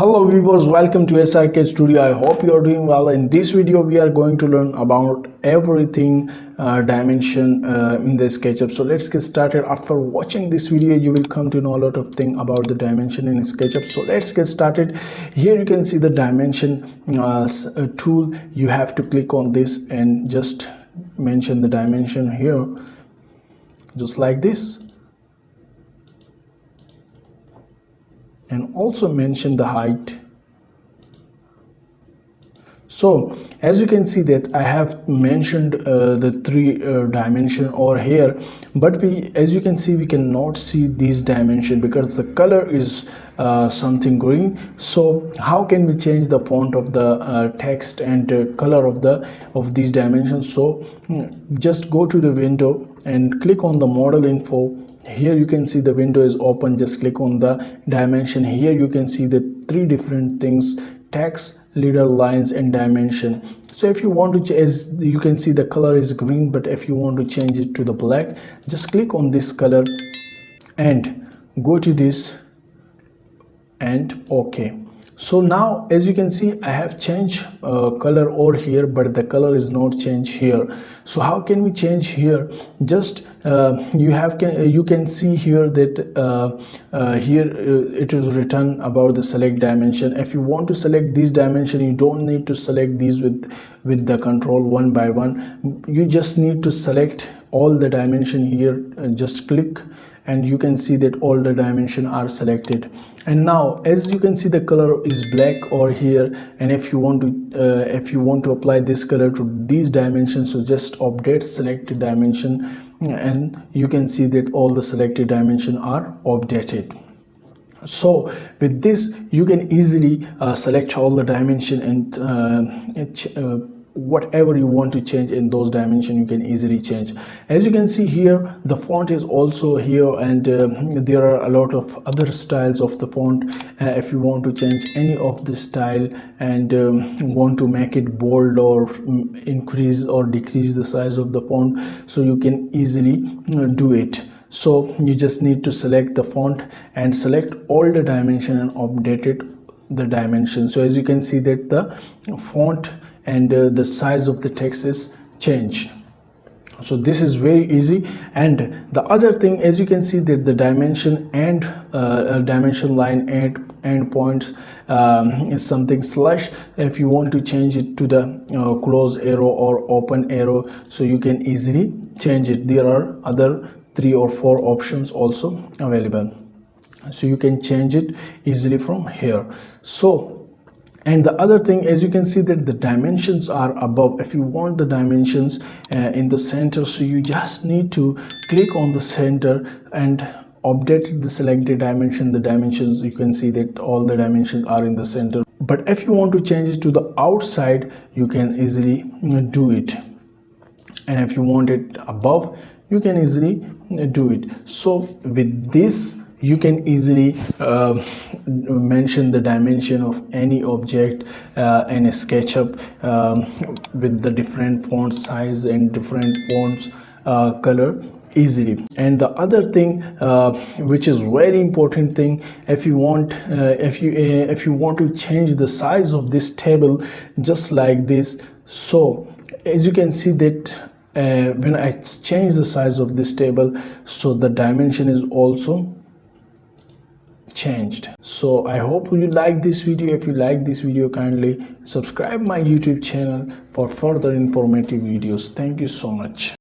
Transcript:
Hello viewers, welcome to SRK Studio. I hope you are doing well. In this video we are going to learn about everything dimension in the SketchUp. So let's get started. After watching this video you will come to know a lot of things about the dimension in SketchUp. So let's get started. Here you can see the dimension tool. You have to click on this and just mention the dimension here, just like this, and also mention the height. So as you can see that I have mentioned the three dimension over here, but as you can see, we cannot see these dimension because the color is something green. So how can we change the font of the text and color of these dimensions? So just go to the window and click on the model info. Here you can see the window is open. Just click on the dimension. Here you can see the three different things: text, leader, lines, and dimension. So if you want to, as you can see, the color is green, but if you want to change it to the black, just click on this color and go to this and OK. So now as you can see, I have changed color over here, but the color is not changed here. So how can we change here? Just you can see here that here it is written about the select dimension. If you want to select this dimension, you don't need to select these with the control one by one. You just need to select all the dimension here. Just click and you can see that all the dimension are selected. And now as you can see, the color is black over here, and if you want to apply this color to these dimensions, so just update selected dimension, and you can see that all the selected dimension are updated. So with this you can easily select all the dimension and whatever you want to change in those dimensions you can easily change. As you can see here, the font is also here, and there are a lot of other styles of the font. If you want to change any of the style and want to make it bold or increase or decrease the size of the font, so you can easily do it. So you just need to select the font and select all the dimension and update it the dimension. So as you can see that the font and the size of the text is changed. So this is very easy. And the other thing, as you can see that the dimension and dimension line and points is something slash. If you want to change it to the close arrow or open arrow, so you can easily change it. There are other 3 or 4 options also available, so you can change it easily from here. So, and the other thing, as you can see that the dimensions are above. If you want the dimensions in the center, so you just need to click on the center and update the selected dimension. The dimensions, you can see that all the dimensions are in the center. But if you want to change it to the outside, you can easily do it. And if you want it above, you can easily do it. So with this you can easily mention the dimension of any object in a SketchUp with the different font size and different fonts color easily. And the other thing which is very important thing, if you want to change the size of this table, just like this. So as you can see that when I change the size of this table, so the dimension is also changed. So I hope you like this video. If you like this video, kindly subscribe my YouTube channel for further informative videos. Thank you so much.